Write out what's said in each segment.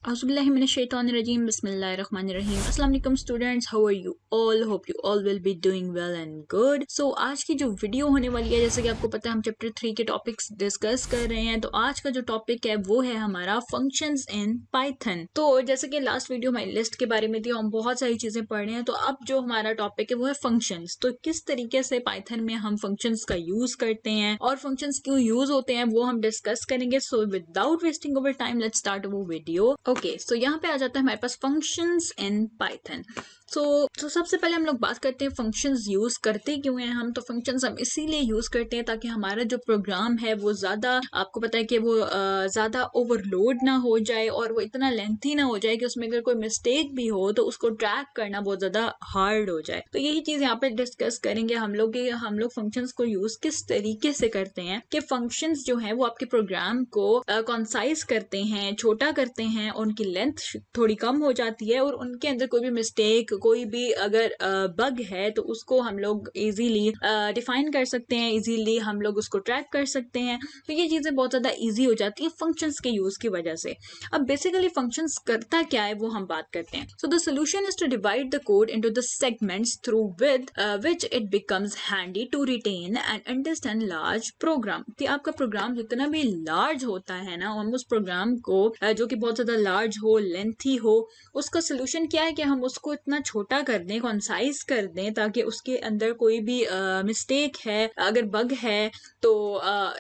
Auzubillahiminash-shaytanir-rajim. Bismillahir-rahmanir-rahim. Assalamu alaikum students, how are you all? Hope you all will be doing well and good. So आज की जो video होने वाली है, जैसे कि आपको पता है हम चैप्टर 3 के टॉपिक्स डिस्कस कर रहे हैं, तो आज का जो टॉपिक है वो है हमारा फंक्शंस इन पाइथन। तो जैसे कि लास्ट वीडियो हमारी लिस्ट के बारे में थी, हम बहुत सारी चीजें पढ़ रहे हैं, तो अब जो हमारा टॉपिक है वो है फंक्शंस। तो किस तरीके से पाइथन में हम फंक्शंस का यूज करते हैं और फंक्शंस क्यों यूज होते हैं वो हम डिस्कस करेंगे। So without wasting over time let's start our video. Okay, so यहाँ पे आ जाता है हमारे पास फंक्शंस इन पाइथन। सो सबसे पहले हम लोग बात करते हैं फंक्शंस यूज करते क्यों हैं हम। तो फंक्शंस हम इसीलिए यूज करते हैं ताकि हमारा जो प्रोग्राम है वो ज्यादा, आपको पता है कि वो ज्यादा ओवरलोड ना हो जाए और वो इतना लेंथी ना हो जाए कि उसमें अगर कोई मिस्टेक भी हो तो उसको ट्रैक करना बहुत ज्यादा हार्ड हो जाए। तो यही चीज यहाँ पे डिस्कस करेंगे हम लोग फंक्शंस को यूज किस तरीके से करते हैं कि फंक्शंस जो है वो आपके प्रोग्राम को कॉन्साइज करते हैं, छोटा करते हैं, उनकी लेंथ थोड़ी कम हो जाती है और उनके अंदर कोई भी मिस्टेक, कोई भी अगर बग है तो उसको हम लोग इजीली डिफाइन कर सकते हैं, इजीली हम लोग उसको ट्रैक कर सकते हैं। तो ये चीजें बहुत ज्यादा इजी हो जाती है फंक्शंस के यूज की वजह से। अब बेसिकली फंक्शंस करता क्या है वो हम बात करते हैं। So the solution is to divide the code into the segments through with which it becomes handy to retain and understand large program. कि आपका प्रोग्राम जितना भी लार्ज होता है ना, हम उस प्रोग्राम को जो कि बहुत ज्यादा लार्ज हो, लेंथी हो, उसका सोल्यूशन क्या है कि हम उसको इतना छोटा कर दें, कॉन्साइज कर दें, ताकि उसके अंदर कोई भी मिस्टेक है, अगर बग है तो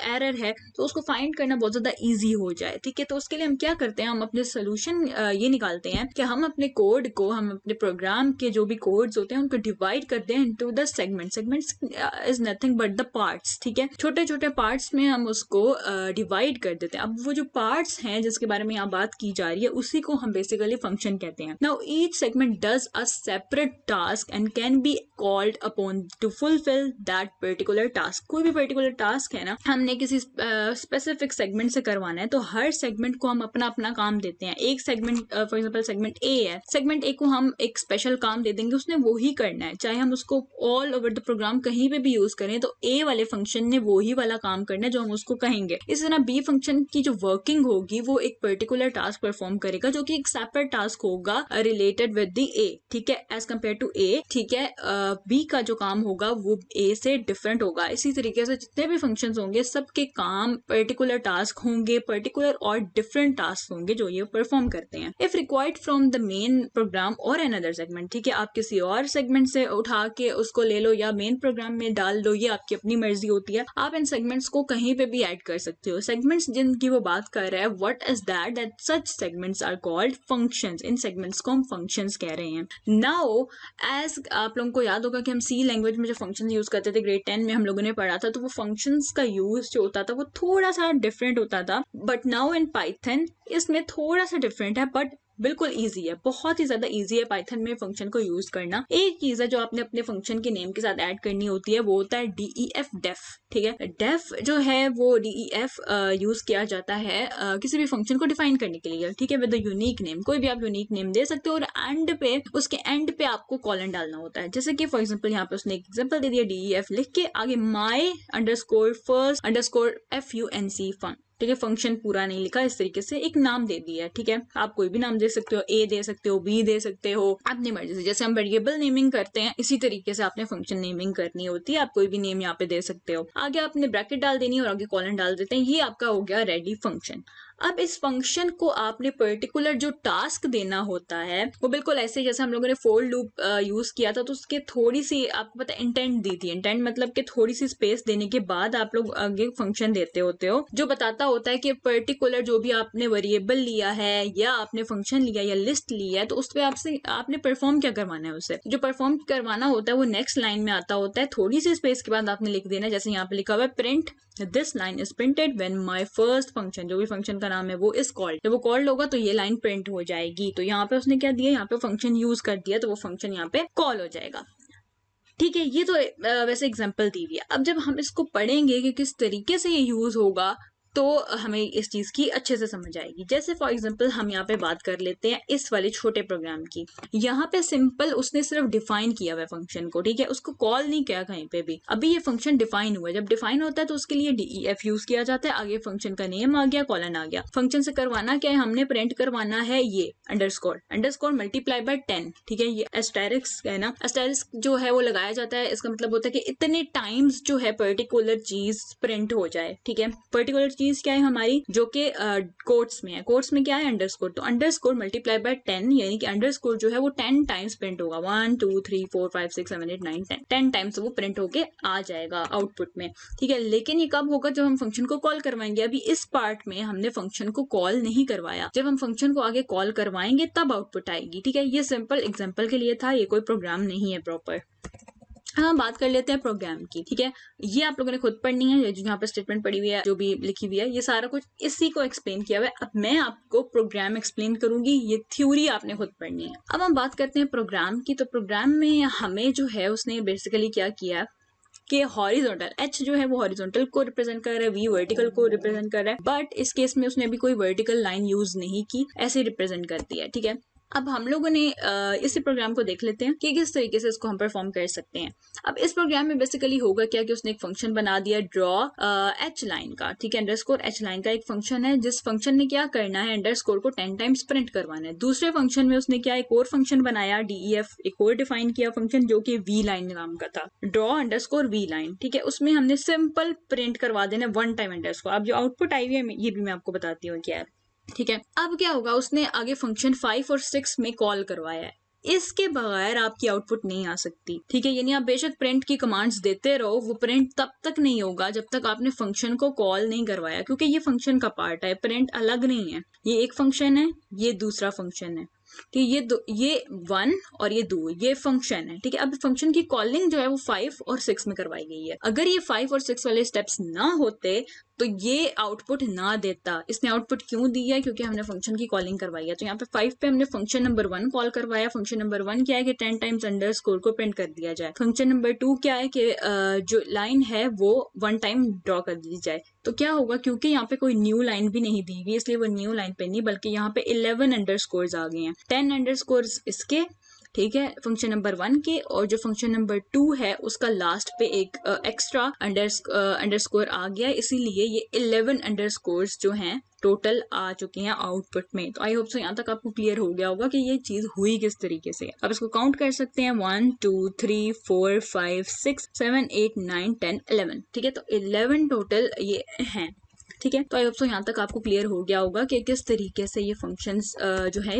एरर है तो उसको फाइंड करना बहुत ज्यादा इजी हो जाए। ठीक है, तो उसके लिए हम क्या करते हैं, हम अपने सोल्यूशन ये निकालते हैं कि हम अपने कोड को, हम अपने प्रोग्राम के जो भी कोड्स होते हैं उनको डिवाइड करते हैं into the segments is nothing but the parts. ठीक है, छोटे छोटे पार्ट्स में हम उसको डिवाइड कर देते हैं। अब वो जो पार्ट्स हैं जिसके बारे में यहाँ बात की जा रही है उसी को हम बेसिकली फंक्शन कहते हैं। Now each segment does a separate task and can be called upon two fulfil that particular task. कोई भी पर्टिकुलर टास्क है ना, हमने किसी स्पेसिफिक सेगमेंट से करवाना है तो हर सेगमेंट को हम अपना अपना काम देते हैं। एक segment, for example segment A है, सेगमेंट ए को हम एक स्पेशल काम दे देंगे, उसने वो ही करना है, चाहे हम उसको ऑल ओवर द प्रोग्राम कहीं पे भी यूज करें तो ए वाले फंक्शन ने वो ही वाला काम करना है जो हम उसको कहेंगे। इस तरह बी फंक्शन की जो वर्किंग होगी वो एक पर्टिकुलर टास्क परफॉर्म करेगा जो कि एक सेपरेट टास्क होगा रिलेटेड विद द ए। ठीक है, एज कम्पेयर टू ए। ठीक है, बी का जो काम होगा वो ए से डिफरेंट होगा। इसी तरीके से जितने भी फंक्शंस होंगे सबके काम पर्टिकुलर टास्क होंगे, पर्टिकुलर और डिफरेंट टास्क होंगे जो ये परफॉर्म करते हैं। If required from the main program और अनदर सेगमेंट, ठीक है, आप किसी और सेगमेंट से उठा के उसको ले लो या मेन प्रोग्राम में डाल दो, ये आपकी अपनी मर्जी होती है। आप इन सेगमेंट्स को कहीं पे भी ऐड कर सकते हो। सेगमेंट्स जिनकी वो बात कर रहा है, what is that such segments are called functions. इन सेगमेंट्स को हम फंक्शंस कह रहे हैं। नाउ एज आप लोगों को याद होगा कि हम सी लैंग्वेज में जो फंक्शन यूज करते थे ग्रेड 10 में हम लोगों ने पढ़ा था, तो वो फंक्शंस का यूज जो होता था वो थोड़ा सा डिफरेंट होता था। बट नाउ इन पाइथन इसमें थोड़ा सा डिफरेंट है, बट बिल्कुल इजी है, बहुत ही ज्यादा इजी है पाइथन में फंक्शन को यूज करना। एक चीज है जो आपने अपने फंक्शन के नेम के साथ ऐड करनी होती है, वो होता है DEF डेफ। ठीक है, डेफ जो है वो DEF यूज किया जाता है किसी भी फंक्शन को डिफाइन करने के लिए। ठीक है, विद यूनिक नेम, कोई भी आप यूनिक नेम दे सकते हो और एंड पे, उसके एंड पे आपको कॉलन डालना होता है। जैसे कि फॉर एग्जाम्पल यहाँ पे उसने एक एग्जाम्पल दे दिया, DEF लिख के आगे my _ first _ func फन। ठीक है, फंक्शन पूरा नहीं लिखा, इस तरीके से एक नाम दे दिया है। ठीक है, आप कोई भी नाम दे सकते हो, ए दे सकते हो, बी दे सकते हो, अपनी मर्जी से। जैसे हम वेरिएबल नेमिंग करते हैं इसी तरीके से आपने फंक्शन नेमिंग करनी होती है। आप कोई भी नेम यहाँ पे दे सकते हो, आगे आपने ब्रैकेट डाल देनी है और आगे कॉलन डाल देते हैं। ये आपका हो गया रेडी फंक्शन। अब इस फंक्शन को आपने पर्टिकुलर जो टास्क देना होता है वो बिल्कुल ऐसे जैसे हम लोगों ने फोर लूप यूज किया था, तो उसके थोड़ी सी आपको पता इंटेंट दी थी। इंटेंट मतलब कि थोड़ी सी स्पेस देने के बाद आप लोग आगे फंक्शन देते होते हो जो बताता होता है कि पर्टिकुलर जो भी आपने वेरिएबल लिया है या आपने फंक्शन लिया या लिस्ट लिया है तो उस पर आपने परफॉर्म क्या करवाना है। उससे जो परफॉर्म करवाना होता है वो नेक्स्ट लाइन में आता होता है, थोड़ी सी स्पेस के बाद आपने लिख देना। जैसे यहाँ पे लिखा हुआ है print this line is printed when my first function, जो भी फंक्शन का नाम है वो इज कॉल्ड। जब वो कॉल्ड होगा तो ये लाइन प्रिंट हो जाएगी। तो यहाँ पे उसने क्या दिया, यहाँ पे फंक्शन यूज कर दिया तो वो फंक्शन यहाँ पे कॉल हो जाएगा। ठीक है, ये तो वैसे एग्जांपल दी हुई है। अब जब हम इसको पढ़ेंगे कि किस तरीके से ये यूज होगा तो हमें इस चीज की अच्छे से समझ आएगी। जैसे फॉर एग्जांपल हम यहाँ पे बात कर लेते हैं इस वाले छोटे प्रोग्राम की। यहाँ पे सिंपल उसने सिर्फ डिफाइन किया हुआ है फंक्शन को, ठीक है, उसको कॉल नहीं किया कहीं पे भी। अभी ये फंक्शन डिफाइन हुआ है, जब डिफाइन होता है तो उसके लिए DEF यूज किया जाता है, आगे फंक्शन का नेम आ गया, कॉलन आ गया। फंक्शन से करवाना क्या है, हमने प्रिंट करवाना है ये अंडरस्कोर मल्टीप्लाई बाय 10, ठीक है। ये एस्टेरिस्क है ना, एस्टेरिस्क जो है वो लगाया जाता है, इसका मतलब होता है कि इतने टाइम्स जो है पर्टिकुलर चीज प्रिंट हो जाए, ठीक है। पर्टिकुलर चीज क्या है हमारी, जो कि कोट्स में है। कोट्स में क्या है, अंडरस्कोर, तो अंडरस्कोर मल्टीप्लाई बाय 10, यानी कि अंडरस्कोर जो है वो 10 टाइम्स प्रिंट होगा। 1 2 3 4 5 6 7 8 9 10 टाइम्स वो प्रिंट होके आ जाएगा आउटपुट में, ठीक है। लेकिन ये कब होगा, जब हम फंक्शन को कॉल करवाएंगे। अभी इस पार्ट में हमने फंक्शन को कॉल नहीं करवाया, जब हम फंक्शन को आगे कॉल करवाएंगे तब आउटपुट आएगी, ठीक है। ये सिंपल एग्जांपल के लिए था, ये कोई प्रोग्राम नहीं है प्रॉपर। हाँ, बात कर लेते हैं प्रोग्राम की, ठीक है। ये आप लोगों ने खुद पढ़नी है, जो यहाँ पे स्टेटमेंट पड़ी हुई है, जो भी लिखी हुई है, ये सारा कुछ इसी को एक्सप्लेन किया हुआ है। अब मैं आपको प्रोग्राम एक्सप्लेन करूंगी, ये थ्योरी आपने खुद पढ़नी है। अब हम बात करते हैं प्रोग्राम की। तो प्रोग्राम में हमें जो है उसने बेसिकली क्या किया कि हॉरिजॉन्टल H जो है वो हॉरिजॉन्टल को रिप्रेजेंट कर रहा है, V वर्टिकल को रिप्रेजेंट कर रहा है, बट इस केस में उसने अभी कोई वर्टिकल लाइन यूज नहीं की, ऐसे रिप्रेजेंट करती है, ठीक है। अब हम लोगों ने इसी प्रोग्राम को देख लेते हैं कि किस तरीके से इसको हम परफॉर्म कर सकते हैं। अब इस प्रोग्राम में बेसिकली होगा क्या कि उसने एक फंक्शन बना दिया ड्रॉ H लाइन का, ठीक है। अंडरस्कोर H लाइन का एक फंक्शन है, जिस फंक्शन ने क्या करना है, अंडरस्कोर को 10 टाइम्स प्रिंट करवाना है। दूसरे फंक्शन में उसने क्या एक और फंक्शन बनाया, DEF, एक और डिफाइन किया फंक्शन, जो कि V लाइन नाम का था, ड्रॉ अंडरस्कोर V लाइन, ठीक है। उसमें हमने सिंपल प्रिंट करवा देना 1 टाइम अंडरस्कोर। अब जो आउटपुट आई हुई है ये भी मैं आपको बताती हूँ क्या है, ठीक है। अब क्या होगा, उसने आगे फंक्शन 5 और 6 में कॉल करवाया है, इसके बगैर आपकी आउटपुट नहीं आ सकती, ठीक है। यानी आप बेशक प्रिंट की कमांड्स देते रहो, वो प्रिंट तब तक नहीं होगा जब तक आपने फंक्शन को कॉल नहीं करवाया, क्योंकि ये फंक्शन का पार्ट है, प्रिंट अलग नहीं है। ये एक फंक्शन है, ये दूसरा फंक्शन है, ठीक है। ये 1 और ये 2 ये फंक्शन है, ठीक है। अब फंक्शन की कॉलिंग जो है वो 5 और 6 में करवाई गई है। अगर ये 5 और 6 वाले स्टेप्स ना होते तो ये आउटपुट ना देता। इसने आउटपुट क्यों दी है, क्योंकि हमने फंक्शन की कॉलिंग करवाई है। तो यहाँ पे 5 पे हमने फंक्शन नंबर 1 कॉल करवाया। फंक्शन नंबर 1 क्या है कि 10 टाइम्स अंडरस्कोर को प्रिंट कर दिया जाए। फंक्शन नंबर 2 क्या है कि जो लाइन है वो 1 टाइम ड्रॉ कर दी जाए। तो क्या होगा, क्योंकि यहाँ पे कोई न्यू लाइन भी नहीं दी हुई, इसलिए वो न्यू लाइन पे नहीं, बल्कि यहाँ पे 11 अंडरस्कोर्स आ गए हैं। 10 अंडरस्कोर्स इसके, ठीक है, फंक्शन नंबर 1 के, और जो फंक्शन नंबर 2 है उसका लास्ट पे एक एक्स्ट्रा अंडरस्कोर आ गया, इसीलिए ये 11 अंडरस्कोर्स जो हैं टोटल आ चुके हैं आउटपुट में। तो आई होप सो यहाँ तक आपको क्लियर हो गया होगा कि ये चीज हुई किस तरीके से। अब इसको काउंट कर सकते हैं 1 2 3 4 5 6 7 8 9 10 11, ठीक है। तो 11 टोटल ये हैं, ठीक है। तो आई होप सो यहाँ तक आपको क्लियर हो गया होगा कि किस तरीके से ये फंक्शंस जो है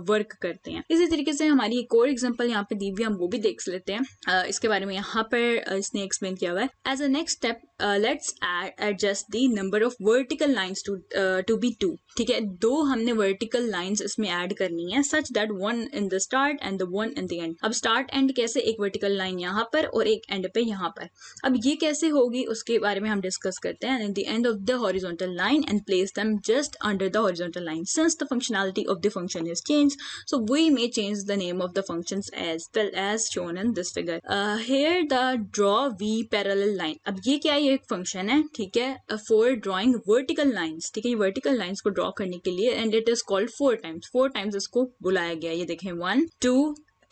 वर्क करते हैं। इसी तरीके से हमारी एक और एग्जांपल यहाँ पे दी हुई, हम वो भी देख लेते हैं। इसके बारे में यहाँ पर इसने एक्सप्लेन किया हुआ है। As a next step let's adjust the number of vertical lines to be 2, ठीक है। 2 हमने वर्टिकल लाइंस इसमें ऐड करनी है, such that 1 in the start and the 1 in the end. अब स्टार्ट एंड कैसे, एक वर्टिकल लाइन यहाँ पर और एक एंड पे यहाँ पर। अब ये कैसे होगी उसके बारे में हम डिस्कस करते हैं। At the end of the horizontal line and place them just under the horizontal line. Since the functionality of the function is changed, so we may change the name of the functions as well as shown in this figure. Here the draw v parallel line. अब ये क्या है, ये एक function है, ठीक है, for drawing vertical lines, ठीक है। ये vertical lines को ड्रॉ करने के लिए, and it is called 4 times. 4 times इसको बुलाया गया। ये देखें 1 2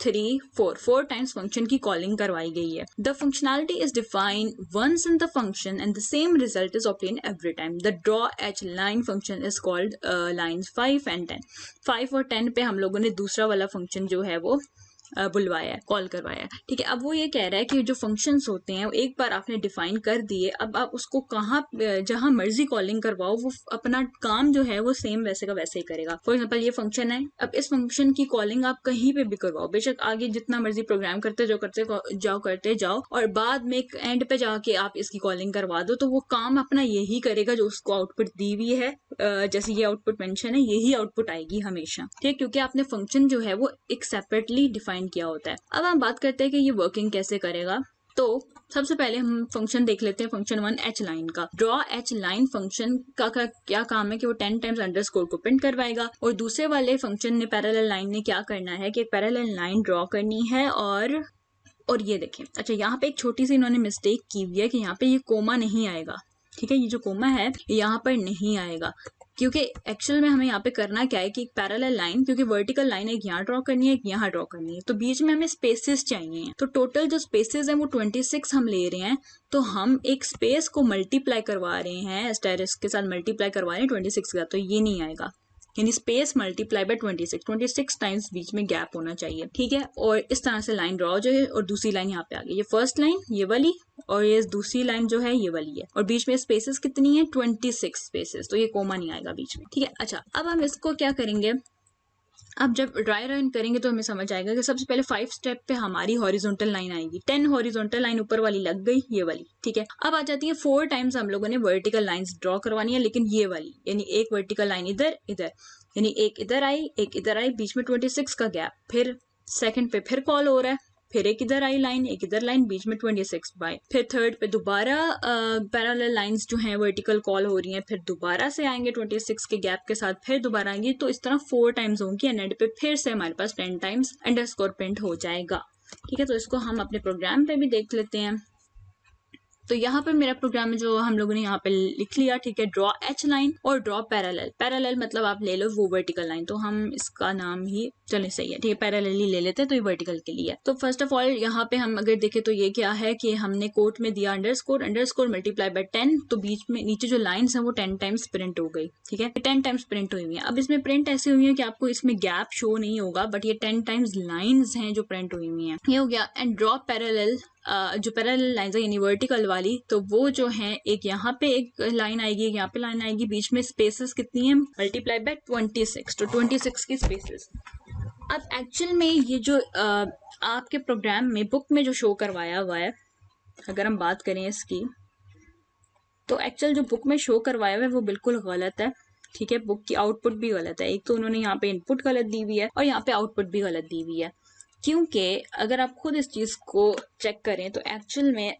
3 4 टाइम्स फंक्शन की कॉलिंग करवाई गई है। The functionality is defined once in the function and the same result is obtain every time. The draw H line function is called lines 5 and 10। 5 और 10 पे हम लोगों ने दूसरा वाला फंक्शन जो है वो बुलवाया है, कॉल करवाया है, ठीक है। अब वो ये कह रहा है कि जो फंक्शंस होते हैं एक बार आपने डिफाइन कर दिए, अब आप उसको कहाँ जहां मर्जी कॉलिंग करवाओ, वो अपना काम जो है वो सेम वैसे का वैसे ही करेगा। फॉर एग्जांपल ये फंक्शन है, अब इस फंक्शन की कॉलिंग आप कहीं पे भी करवाओ, बेशक आगे जितना मर्जी प्रोग्राम करते जाओ और बाद में एक एंड पे जाके आप इसकी कॉलिंग करवा दो, तो वो काम अपना यही करेगा जो उसको आउटपुट दी हुई है। जैसे ये आउटपुट मेंशन है, यही आउटपुट आएगी हमेशा, ठीक, क्योंकि आपने फंक्शन जो है वो एक सेपरेटली डिफाइन किया होता है। अब हम बात करते हैं कि ये वर्किंग कैसे करेगा। तो सबसे पहले हम फंक्शन देख लेते हैं, फंक्शन 1 H लाइन का। ड्रॉ H लाइन फंक्शन का क्या काम है कि वो 10 टाइम्स अंडरस्कोर को प्रिंट करवाएगा, और दूसरे वाले फंक्शन ने पैरेलल लाइन ने क्या करना है कि एक पैरेलल लाइन ड्रॉ करनी है। और ये देखें, अच्छा यहाँ पे एक छोटी सी इन्होंने मिस्टेक की हुई है कि यहाँ पे ये कोमा नहीं आएगा, ठीक है, ये जो कोमा है यहाँ पर नहीं आएगा, क्योंकि एक्चुअल में हमें यहाँ पे करना क्या है कि एक पैरेलल लाइन, क्योंकि वर्टिकल लाइन एक यहाँ ड्रॉ करनी है, एक यहाँ ड्रॉ करनी है, तो बीच में हमें स्पेसेस चाहिए। तो टोटल जो स्पेसेस हैं वो 26 हम ले रहे हैं, तो हम एक स्पेस को मल्टीप्लाई करवा रहे हैं, एस्टेरिस्क के साथ मल्टीप्लाई करवा रहे हैं 26 का, तो ये नहीं आएगा, यानी स्पेस मल्टीप्लाई बाय 26 टाइम्स बीच में गैप होना चाहिए। ठीक है, और इस तरह से लाइन ड्रॉ जो है, और दूसरी लाइन यहाँ पे आ गई, ये फर्स्ट लाइन ये वाली, और ये दूसरी लाइन जो है ये वाली है, और बीच में स्पेसेस कितनी है 26 स्पेसेस, तो ये कोमा नहीं आएगा बीच में। ठीक है, अच्छा अब हम इसको क्या करेंगे, अब जब ड्राई रन करेंगे तो हमें समझ आएगा कि सबसे पहले 5 स्टेप पे हमारी हॉरिजॉन्टल लाइन आएगी, 10 हॉरिजॉन्टल लाइन ऊपर वाली लग गई, ये वाली। ठीक है, अब आ जाती है 4 टाइम्स हम लोगों ने वर्टिकल लाइंस ड्रॉ करवानी है, लेकिन ये वाली, यानी एक वर्टिकल लाइन इधर इधर, यानी एक इधर आई एक इधर आई, बीच में 26 का गैप, फिर सेकंड पे फिर कॉल हो रहा है, फिर एक इधर आई लाइन एक इधर लाइन, बीच में 26 बाय, फिर थर्ड पे दोबारा पैरेलल लाइंस जो हैं वर्टिकल कॉल हो रही हैं, फिर दोबारा से आएंगे 26 के गैप के साथ, फिर दोबारा आएंगे, तो इस तरह 4 टाइम्स होंगी, एंड एंड पे फिर से हमारे पास 10 टाइम्स अंडरस्कोर प्रिंट हो जाएगा। ठीक है, तो इसको हम अपने प्रोग्राम पे भी देख लेते हैं। तो यहाँ पर मेरा प्रोग्राम जो हम लोगों ने यहाँ पे लिख लिया। ठीक है, ड्रॉ एच लाइन और ड्रॉ पैरेलल। पैरेलल मतलब आप ले लो वो वर्टिकल लाइन, तो हम इसका नाम ही चले सही है, ठीक है, पैरेलल ही ले लेते हैं, तो ये वर्टिकल के लिए है। तो फर्स्ट ऑफ ऑल यहाँ पे हम अगर देखें तो ये क्या है कि हमने कोट में दिया अंडरस्कोर मल्टीप्लाई बाय 10, तो बीच में नीचे जो लाइन्स हैं वो 10 टाइम्स प्रिंट हो गई। ठीक है, 10 टाइम्स प्रिंट हुई हुई है। अब इसमें प्रिंट ऐसी हुई है कि आपको इसमें गैप शो नहीं होगा, बट ये 10 टाइम्स लाइन्स हैं जो प्रिंट हुई हुई हैं, ये हो गया। एंड ड्रॉ पैरेलल, जो पैरेलल लाइंस है यानी वर्टिकल वाली, तो वो जो है एक यहाँ पे एक लाइन आएगी, एक यहाँ पे लाइन आएगी, बीच में स्पेसेस कितनी है मल्टीप्लाई बाय 26, तो 26 की स्पेसेस। अब एक्चुअल में ये जो आपके प्रोग्राम में बुक में जो शो करवाया हुआ है, अगर हम बात करें इसकी, तो एक्चुअल जो बुक में शो करवाया हुआ है वो बिल्कुल गलत है। ठीक है, बुक की आउटपुट भी गलत है। एक तो उन्होंने यहाँ पे इनपुट गलत दी हुई है और यहाँ पे आउटपुट भी गलत दी हुई है, क्योंकि अगर आप खुद इस चीज को चेक करें तो एक्चुअल में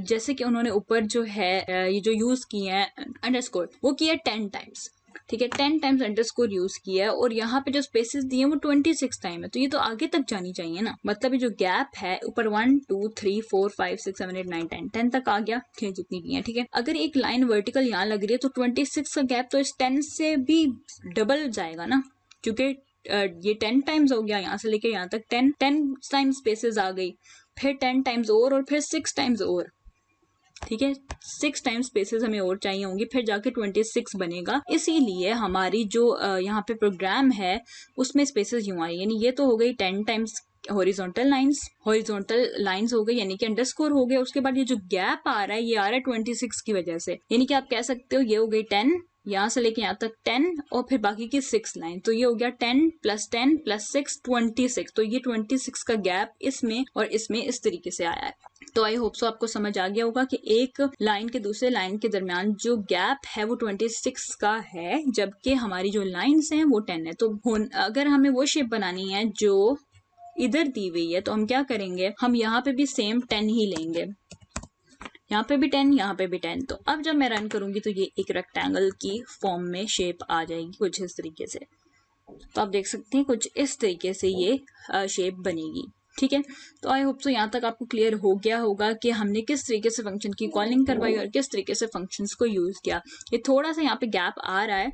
जैसे कि उन्होंने ऊपर जो है ये जो यूज किए हैं अंडरस्कोर, वो किया 10 टाइम्स। ठीक है, 10 टाइम्स अंडरस्कोर यूज किया है, और यहाँ पे जो स्पेसेस दिए हैं वो 26 टाइम है, तो ये तो आगे तक जानी चाहिए ना। मतलब ये जो गैप है ऊपर 1 2 3 4 5 6 7 8 9 10 तक आ गया, जितनी भी है। ठीक है, अगर एक लाइन वर्टिकल यहाँ लग रही है तो 26 का गैप तो इस 10 से भी डबल जाएगा ना, क्योंकि ये 10 टाइम्स हो गया, यहाँ से लेके यहाँ तक 10 टाइम्स स्पेसेस आ गई, फिर 10 टाइम्स और फिर 6 टाइम्स और। ठीक है, 6 टाइम्स स्पेसेस हमें और चाहिए होंगी, फिर जाके 26 बनेगा। इसीलिए हमारी जो यहाँ पे प्रोग्राम है उसमें स्पेसेस यूं आई, यानी ये तो हो गई 10 टाइम्स हॉरिजॉन्टल लाइंस हो गई, यानी कि अंडरस्कोर हो गया। उसके बाद ये जो गैप आ रहा है ये आ रहा है 26 की वजह से, यानी कि आप कह सकते हो ये हो गई 10, यहाँ से लेके यहाँ तक 10, और फिर बाकी की 6 लाइन, तो ये हो गया 10 + 6 26। तो ये 26 का गैप इसमें और इसमें इस तरीके से आया है। तो आई होप सो आपको समझ आ गया होगा कि एक लाइन के दूसरे लाइन के दरमियान जो गैप है वो 26 का है, जबकि हमारी जो लाइन्स हैं वो 10 है। तो अगर हमें वो शेप बनानी है जो इधर दी हुई है, तो हम क्या करेंगे, हम यहाँ पे भी सेम 10 ही लेंगे, यहाँ पे भी 10 यहाँ पे भी 10। तो अब जब मैं रन करूंगी तो ये एक रेक्टेंगल की फॉर्म में शेप आ जाएगी कुछ इस तरीके से। तो आप देख सकते हैं कुछ इस तरीके से ये शेप बनेगी। ठीक है, तो आई होप सो यहाँ तक आपको क्लियर हो गया होगा कि हमने किस तरीके से फंक्शन की कॉलिंग करवाई और किस तरीके से फंक्शंस को यूज किया। ये थोड़ा सा यहाँ पे गैप आ रहा है,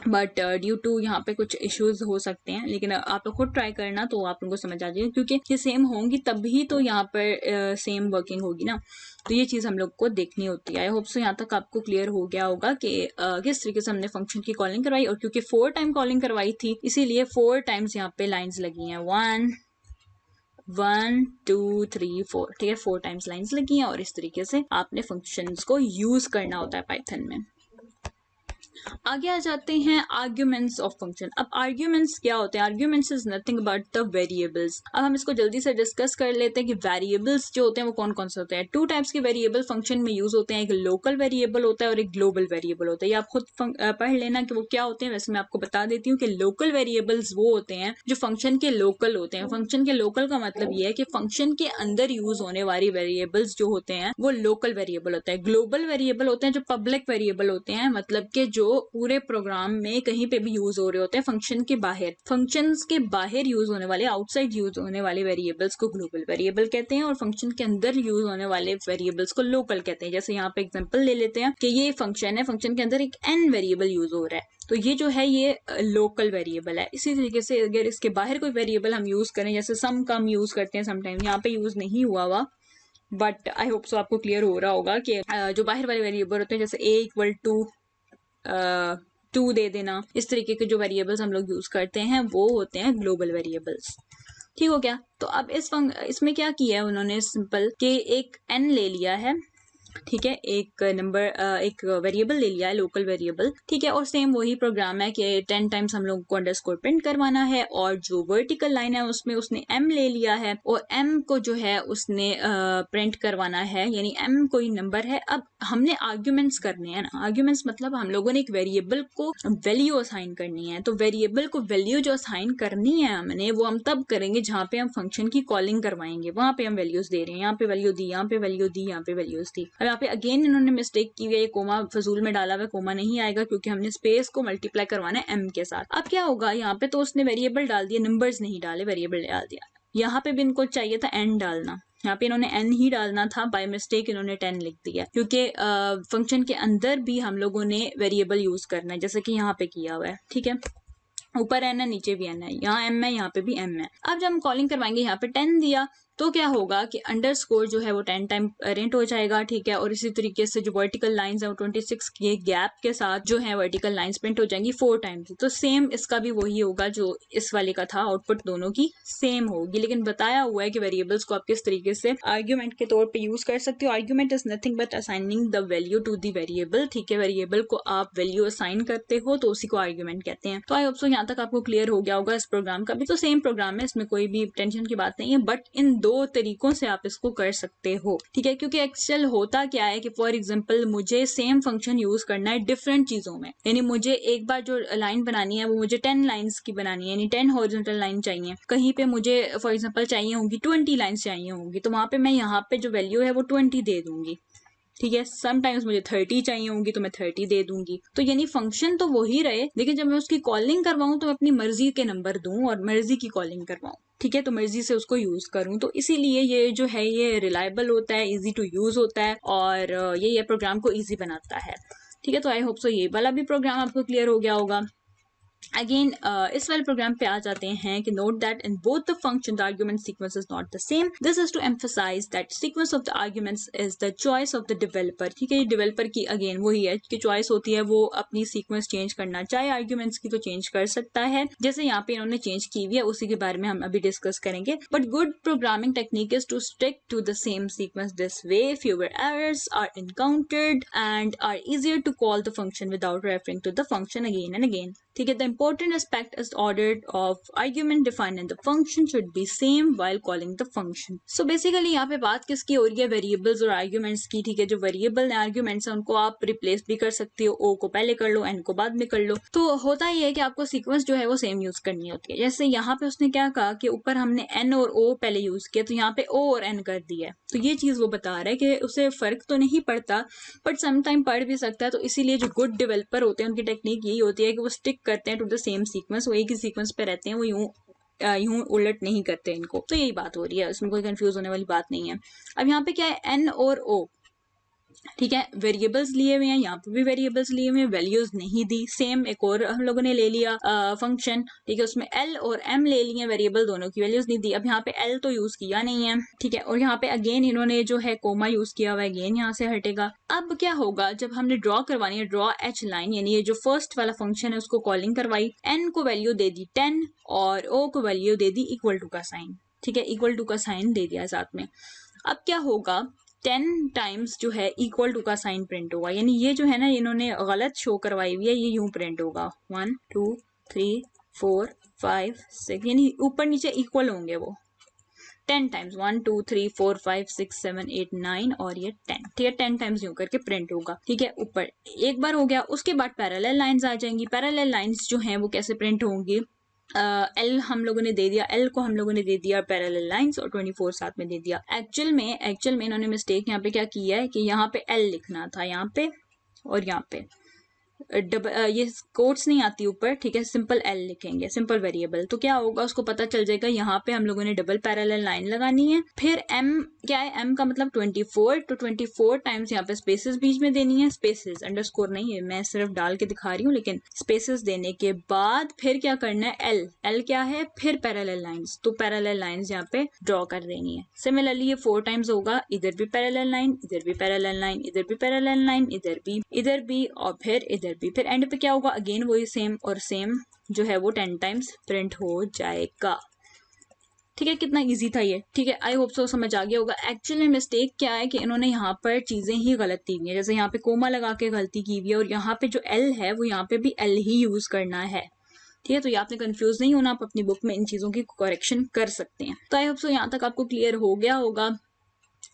बट ड्यू टू यहाँ पे कुछ इश्यूज हो सकते हैं, लेकिन आप लोग खुद ट्राई करना तो आप लोगों को समझ आ जाएगा, क्योंकि ये सेम होंगी तभी तो यहाँ पर सेम वर्किंग होगी ना। तो ये चीज़ हम लोग को देखनी होती है। आई होप सो यहाँ तक आपको क्लियर हो गया होगा कि किस तरीके से हमने फंक्शन की कॉलिंग करवाई, और क्योंकि 4 टाइम कॉलिंग करवाई थी इसीलिए 4 टाइम्स यहाँ पे लाइन्स लगी हैं, 1 2 3 4। ठीक है, 4 टाइम्स लाइन्स लगी हैं, और इस तरीके से आपने फंक्शंस को यूज करना होता है पाइथन में। आगे आ जाते हैं आर्ग्यूमेंट्स ऑफ फंक्शन। अब आर्ग्यूमेंट्स क्या होते हैं? Arguments is nothing but the variables. अब हम इसको जल्दी से डिस्कस कर लेते हैं कि वेरिएबल्स जो होते हैं वो कौन कौन से होते हैं। 2 टाइप्स के वेरिएबल फंक्शन में यूज होते हैं, एक लोकल वेरिएबल होता है और एक ग्लोबल वेरिएबल होता है। ये आप खुद पढ़ लेना कि वो क्या होते हैं। वैसे मैं आपको बता देती हूँ कि लोकल वेरिएबल्स वो होते हैं जो फंक्शन के लोकल होते हैं। फंक्शन के लोकल का मतलब ये है कि फंक्शन के अंदर यूज होने वाली वेरिएबल्स जो होते हैं वो लोकल वेरिएबल होता है। ग्लोबल वेरिएबल होते हैं जो पब्लिक वेरिएबल होते हैं, मतलब कि जो जो पूरे प्रोग्राम में कहीं पे भी यूज हो रहे होते हैं फंक्शन के बाहर, फंक्शंस के बाहर यूज होने वाले, आउटसाइड यूज होने वाले वेरिएबल्स को ग्लोबल वेरिएबल कहते हैं और फंक्शन के अंदर यूज होने वाले वेरिएबल्स को लोकल कहते हैं। जैसे यहाँ पे एग्जांपल ले लेते हैं कि ये फंक्शन है, फंक्शन के अंदर एक n वेरिएबल यूज हो रहा है, तो ये जो है ये लोकल वेरिएबल है। इसी तरीके से अगर इसके बाहर कोई वेरिएबल हम यूज करें, जैसे सम कम यूज करते हैं समटाइम, यहाँ पे यूज नहीं हुआ बट आई होप सो आपको क्लियर हो रहा होगा कि जो बाहर वाले वेरिएबल होते हैं जैसे a इक्वल टू 2 दे देना, इस तरीके के जो वेरिएबल्स हम लोग यूज करते हैं वो होते हैं ग्लोबल वेरिएबल्स। ठीक हो गया। तो अब इसमें क्या किया है उन्होंने, सिंपल कि एक n ले लिया है, ठीक है, एक नंबर एक वेरिएबल ले लिया है, लोकल वेरिएबल, ठीक है, और सेम वही प्रोग्राम है कि 10 टाइम्स हम लोग को अंडरस्कोर प्रिंट करवाना है और जो वर्टिकल लाइन है उसमें उसने m ले लिया है और m को जो है उसने प्रिंट करवाना है, यानी m कोई नंबर है। अब हमने आर्ग्यूमेंट्स करने हैं ना, आर्ग्यूमेंट्स मतलब हम लोगों ने एक वेरिएबल को वैल्यू असाइन करनी है, तो वेरिएबल को वैल्यू जो असाइन करनी है हमने वो हम तब करेंगे जहाँ पे हम फंक्शन की कॉलिंग करवाएंगे, वहां पे हम वैल्यूज दे रहे हैं, यहाँ पे वैल्यू दी, यहाँ पे वैल्यू दी, यहाँ पे वैल्यूज दी। अब यहाँ पे अगेन इन्होंने मिस्टेक की हुई है, कोमा फजूल में डाला हुआ, कोमा नहीं आएगा क्योंकि हमने स्पेस को मल्टीप्लाई करवाना है m के साथ। अब क्या होगा, यहाँ पे तो उसने वेरिएबल डाल दिया, नंबर्स नहीं डाले, वेरिएबल डाल दिया। यहाँ पे भी इनको चाहिए था n डालना, यहाँ पे इन्होंने n ही डालना था, बाय मिस्टेक इन्होंने 10 लिख दिया क्योंकि फंक्शन के अंदर भी हम लोगों ने वेरिएबल यूज करना है जैसे कि यहाँ पे किया हुआ है, ठीक है, ऊपर n है नीचे भी n है, यहाँ m है यहाँ पे भी m है। अब जब हम कॉलिंग करवाएंगे यहाँ पे 10 दिया तो क्या होगा कि अंडरस्कोर जो है वो 10 टाइम प्रिंट हो जाएगा, ठीक है, और इसी तरीके से जो वर्टिकल लाइंस है वो 26 के गैप के साथ जो है वर्टिकल लाइंस प्रिंट हो जाएंगी 4 टाइम्स। तो सेम इसका भी वही होगा जो इस वाले का था, आउटपुट दोनों की सेम होगी, लेकिन बताया हुआ है कि वेरिएबल्स को आप किस तरीके से आर्ग्यूमेंट के तौर पर यूज कर सकते हो। Argument is nothing but assigning the value to the variable, ठीक है, वेरिएबल को आप वैल्यू असाइन करते हो तो उसी को आर्ग्यूमेंट कहते हैं। तो आई होप सो यहाँ तक आपको क्लियर हो गया होगा। इस प्रोग्राम का भी तो सेम प्रोग्राम है, इसमें कोई भी टेंशन की बात नहीं है, बट इन दो तरीकों से आप इसको कर सकते हो, ठीक है, क्योंकि एक्चुअल होता क्या है कि फॉर एग्जांपल मुझे सेम फंक्शन यूज करना है डिफरेंट चीजों में, यानी मुझे एक बार जो लाइन बनानी है वो मुझे 10 लाइंस की बनानी है, यानी 10 हॉरिजॉन्टल लाइन चाहिए, कहीं पे मुझे फॉर एग्जांपल चाहिए होंगी 20 लाइंस चाहिए होंगी, तो वहां पे मैं यहाँ पे जो वैल्यू है वो 20 दे दूंगी, ठीक है, समटाइम्स मुझे 30 चाहिए होंगी तो मैं 30 दे दूंगी। तो यानी फंक्शन तो वही रहे, लेकिन जब मैं उसकी कॉलिंग करवाऊं तो मैं अपनी मर्जी के नंबर दूं और मर्जी की कॉलिंग करवाऊं, ठीक है, तो मर्जी से उसको यूज करूं। तो इसीलिए ये जो है ये रिलायबल होता है, इजी टू यूज होता है और ये प्रोग्राम को इजी बनाता है, ठीक है। तो आई होप सो ये वाला भी प्रोग्राम आपको क्लियर हो गया होगा। अगेन इस वाले प्रोग्राम पे आ जाते हैं कि note that in both the function the argument sequence is not the same, this is to emphasise that sequence of the arguments is the choice of the developer, ठीक है, डेवलपर की again वही है कि चॉइस होती है, वो अपनी सीक्वेंस चेंज करना चाहे आर्गुमेंट्स की तो चेंज कर सकता है, जैसे यहाँ पे इन्होंने चेंज की हुई है, उसी के बारे में हम अभी डिस्कस करेंगे। But good programming technique is to stick to the same sequence, this way fewer errors are encountered and are easier to call the function without referring to the function again and again, ठीक है। The important aspect is order of argument defined in the function should be same while calling the function. So basically यहाँ पे बात किसकी हो रही है, variables और आर्ग्यूमेंट्स की, ठीक है। जो वेरिएबल है आर्ग्यूमेंट्स है उनको आप रिप्लेस भी कर सकते हो, ओ को पहले कर लो, एन को बाद में कर लो। तो होता ही है कि आपको सीक्वेंस जो है वो सेम यूज करनी होती है। जैसे यहाँ पे उसने क्या कहा कि ऊपर हमने एन और ओ पहले यूज किया, तो यहाँ पे ओ और एन कर दिया है, तो ये चीज वो बता रहा है कि उसे फर्क तो नहीं पड़ता बट समटाइम पड़ भी सकता है। तो इसीलिए जो गुड डेवलपर होते हैं उनकी टेक्निक यही होती है कि वो स्टिक करते हैं टू द सेम सीक्वेंस, वो एक ही सीक्वेंस पे रहते हैं, वो यूं उलट नहीं करते इनको। तो यही बात हो रही है, इसमें कोई कंफ्यूज होने वाली बात नहीं है। अब यहाँ पे क्या है, एन और ओ, ठीक है, वेरिएबल्स लिए हुए हैं, यहाँ पे भी वेरिएबल्स लिए हुए हैं, वैल्यूज नहीं दी। सेम एक और हम लोगों ने ले लिया फंक्शन, ठीक है, उसमें एल और एम ले लिए, वेरिएबल दोनों की वैल्यूज नहीं दी। अब यहाँ पे एल तो यूज किया नहीं है, ठीक है, और यहाँ पे अगेन इन्होंने जो है कोमा यूज किया हुआ है, अगेन यहाँ से हटेगा। अब क्या होगा, जब हमने ड्रॉ करवानी है, ड्रॉ एच लाइन, यानी ये जो फर्स्ट वाला फंक्शन है उसको कॉलिंग करवाई, एन को वैल्यू दे दी 10 और ओ को वैल्यू दे दी इक्वल टू का साइन, ठीक है, इक्वल टू का साइन दे दिया साथ में। अब क्या होगा, 10 टाइम्स जो है इक्वल टू का साइन प्रिंट होगा, यानी ये जो है ना इन्होंने गलत शो करवाई हुई है, ये यूं प्रिंट होगा 1 2 3 4 5 6, यानी ऊपर नीचे इक्वल होंगे वो 10 टाइम्स, 1 2 3 4 5 6 7 8 9 और ये 10, ठीक है, 10 टाइम्स यूं करके प्रिंट होगा, ठीक है। ऊपर एक बार हो गया, उसके बाद पैरेलल लाइंस आ जाएंगी। पैरेलल लाइंस जो हैं वो कैसे प्रिंट होंगी, एल हम लोगों ने दे दिया, एल को हम लोगों ने दे दिया पैरेलल लाइंस और 24 साथ में दे दिया। एक्चुअल में इन्होंने मिस्टेक यहाँ पे क्या किया है कि यहाँ पे एल लिखना था यहाँ पे और यहाँ पे, ये कोट्स नहीं आती ऊपर, ठीक है, सिंपल एल लिखेंगे, सिंपल वेरिएबल। तो क्या होगा, उसको पता चल जाएगा यहाँ पे हम लोगों ने डबल पैरेलल लाइन लगानी है। फिर एम क्या है, एम का मतलब 24, तो 24 टाइम्स यहाँ पे स्पेसेस बीच में देनी है, स्पेसेस अंडरस्कोर नहीं है, मैं सिर्फ डाल के दिखा रही हूँ, लेकिन स्पेसेस देने के बाद फिर क्या करना है, एल, एल क्या है, फिर पैरेलल लाइंस, तो पैरेलल लाइंस यहाँ पे ड्रॉ कर देनी है। सिमिलरली ये 4 टाइम्स होगा, इधर भी पैरेलल लाइन, इधर भी पैरेलल लाइन, इधर भी पैरेलल लाइन, इधर भी और फिर इधर भी। फिर एंड पे क्या होगा, अगेन वही सेम और सेम जो है वो 10 टाइम्स प्रिंट हो जाएगा। ठीक है, कितना इजी था ये। ठीक है, आई होप सो समझ आ गया होगा। एक्चुअली मिस्टेक क्या है कि इन्होंने यहाँ पर चीजें ही गलत दी हुई है, जैसे यहाँ पे कोमा लगा के गलती की हुई है, और यहाँ पे जो एल है वो यहाँ पे भी एल ही यूज करना है। ठीक है, तो ये आपने कंफ्यूज नहीं होना, आप अपनी बुक में इन चीजों की करेक्शन कर सकते हैं। तो आई होप सो यहाँ तक आपको क्लियर हो गया होगा।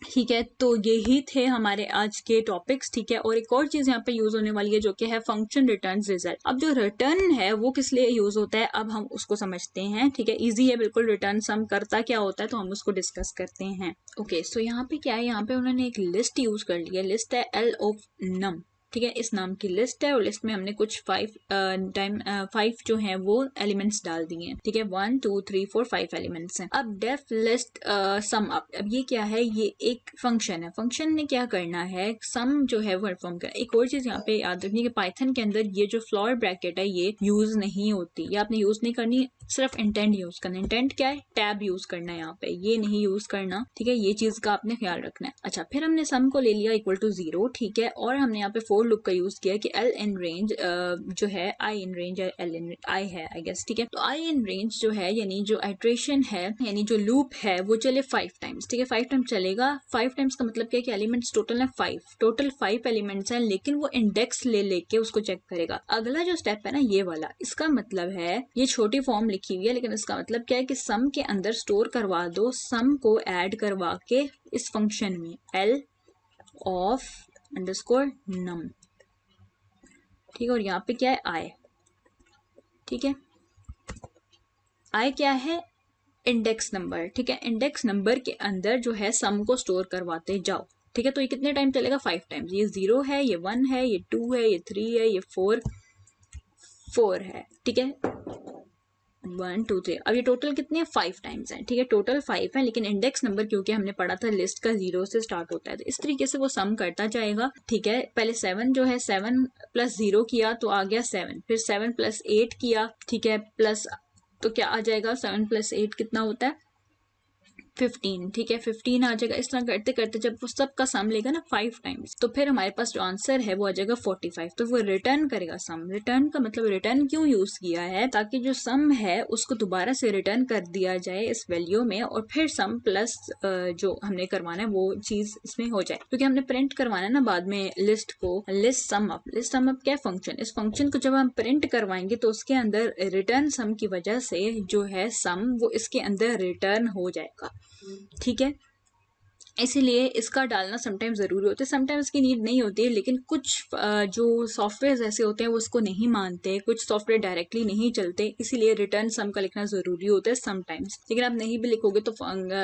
ठीक है, तो यही थे हमारे आज के टॉपिक्स। ठीक है, और एक और चीज यहाँ पे यूज होने वाली है जो कि है फंक्शन रिटर्न रिजल्ट। अब जो रिटर्न है वो किस लिए यूज होता है, अब हम उसको समझते हैं। ठीक है, इजी है बिल्कुल, रिटर्न सम करता क्या होता है तो हम उसको डिस्कस करते हैं। ओके, सो यहाँ पे क्या है, यहाँ पे उन्होंने एक लिस्ट यूज कर ली है, लिस्ट है एल ऑफ नम। ठीक है, इस नाम की लिस्ट है और लिस्ट में हमने कुछ 5 जो है वो एलिमेंट्स डाल दिए हैं। ठीक है, 1 2 3 4 5 एलिमेंट्स हैं। अब डेफ लिस्ट सम अप, अब ये क्या है, ये एक फंक्शन है। फंक्शन ने क्या करना है, सम जो है वो परफॉर्म करना। एक और चीज यहाँ पे याद रखनी है कि पाइथन के अंदर ये जो फ्लोर ब्रैकेट है ये यूज नहीं होती, ये आपने यूज नहीं करनी, सिर्फ इंटेंट यूज करना। इंटेंट क्या है, टैब यूज करना है, यहाँ पे ये नहीं यूज करना। ठीक है, ये चीज का आपने ख्याल रखना है। अच्छा, फिर हमने सम को ले लिया इक्वल टू 0। ठीक है, और हमने यहाँ पे फोर लूप का यूज किया कि एल इन रेंज जो है आई इन रेंज एल इन आई है आई गेस। ठीक है, तो आई इन रेंज जो है यानी जो आइट्रेशन है यानी जो लूप है वो चले 5 टाइम्स। ठीक है, 5 टाइम्स चलेगा। 5 टाइम्स का मतलब क्या है कि एलिमेंट्स टोटल है 5, टोटल 5 एलिमेंट्स हैं, लेकिन वो इंडेक्स ले लेके उसको चेक करेगा। अगला जो स्टेप है ना ये वाला, इसका मतलब है, ये छोटी फॉर्म लिखी हुई है लेकिन इसका मतलब क्या है कि सम के अंदर स्टोर करवा दो, सम को ऐड करवा के इस फंक्शन में एल ऑफ अंडरस्कोर नम। ठीक है, और यहाँ पे क्या है, आई। ठीक है, आई क्या है, इंडेक्स नंबर। ठीक है, इंडेक्स नंबर के अंदर जो है सम को स्टोर करवाते जाओ। ठीक है, तो ये कितने टाइम चलेगा, 5 टाइम्स। ये 0 है, ये 1 है, ये 2 है, ये 3 है, ये 4 है। ठीक है, 1 2 3, अब ये टोटल कितने हैं, 5 टाइम्स हैं। ठीक है, टोटल 5 है, लेकिन इंडेक्स नंबर क्योंकि हमने पढ़ा था लिस्ट का 0 से स्टार्ट होता है, तो इस तरीके से वो सम करता जाएगा। ठीक है, पहले 7 जो है 7 प्लस 0 किया तो आ गया 7, फिर 7 प्लस 8 किया। ठीक है, प्लस तो क्या आ जाएगा, 7 प्लस 8 कितना होता है, 15। ठीक है, 15 आ जाएगा। इस तरह करते करते जब वो सबका सम लेगा ना 5 टाइम्स, तो फिर हमारे पास जो आंसर है वो आ जाएगा 45। तो वो रिटर्न करेगा सम। रिटर्न का मतलब, रिटर्न क्यों यूज किया है, ताकि जो सम है उसको दोबारा से रिटर्न कर दिया जाए इस वैल्यू में, और फिर सम प्लस जो हमने करवाना है वो चीज इसमें हो जाए, क्योंकि हमने प्रिंट करवाना है ना बाद में लिस्ट को, list sum up. List sum up क्या फंक्शन, इस फंक्शन को जब हम प्रिंट करवाएंगे तो उसके अंदर रिटर्न सम की वजह से जो है सम वो इसके अंदर रिटर्न हो जाएगा। ठीक है, इसीलिए इसका डालना समटाइम्स जरूरी होता है, समटाइम्स की नीड नहीं होती है, लेकिन कुछ जो सॉफ्टवेयर ऐसे होते हैं वो उसको नहीं मानते, कुछ सॉफ्टवेयर डायरेक्टली नहीं चलते, इसीलिए रिटर्न सम का लिखना जरूरी होता है समटाइम्स। लेकिन आप नहीं भी लिखोगे तो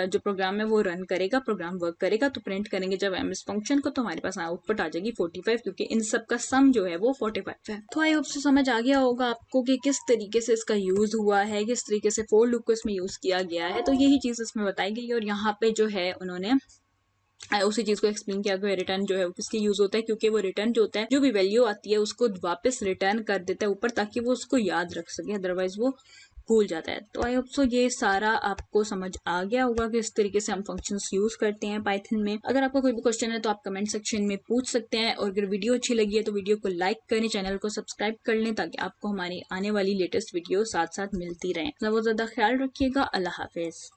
जो प्रोग्राम है वो रन करेगा, प्रोग्राम वर्क करेगा। तो प्रिंट करेंगे जब हम इस फंक्शन को, तो हमारे पास आउटपुट आ जाएगी 45, क्योंकि इन सब का सम जो है वो 45 है। तो आई होप से समझ आ गया होगा आपको कि किस तरीके से इसका यूज हुआ है, किस तरीके से फोर लूप को इसमें यूज किया गया है। तो यही चीज इसमें बताई गई, और यहाँ पे जो है उन्होंने उसी चीज को एक्सप्लेन किया कि रिटर्न जो है वो किसके यूज होता है, क्योंकि वो रिटर्न जो होता है, जो भी वैल्यू आती है उसको वापस रिटर्न कर देता है ऊपर, ताकि वो उसको याद रख सके, अदरवाइज वो भूल जाता है। तो आई होप सो ये सारा आपको समझ आ गया होगा कि इस तरीके से हम फंक्शंस यूज करते हैं पाइथन में। अगर आपका कोई भी क्वेश्चन है तो आप कमेंट सेक्शन में पूछ सकते हैं, और अगर वीडियो अच्छी लगी है तो वीडियो को लाइक करें, चैनल को सब्सक्राइब कर लें, ताकि आपको हमारी आने वाली लेटेस्ट वीडियो साथ साथ मिलती रहे। बहुत ज्यादा ख्याल रखिएगा। अल्लाह हाफिज।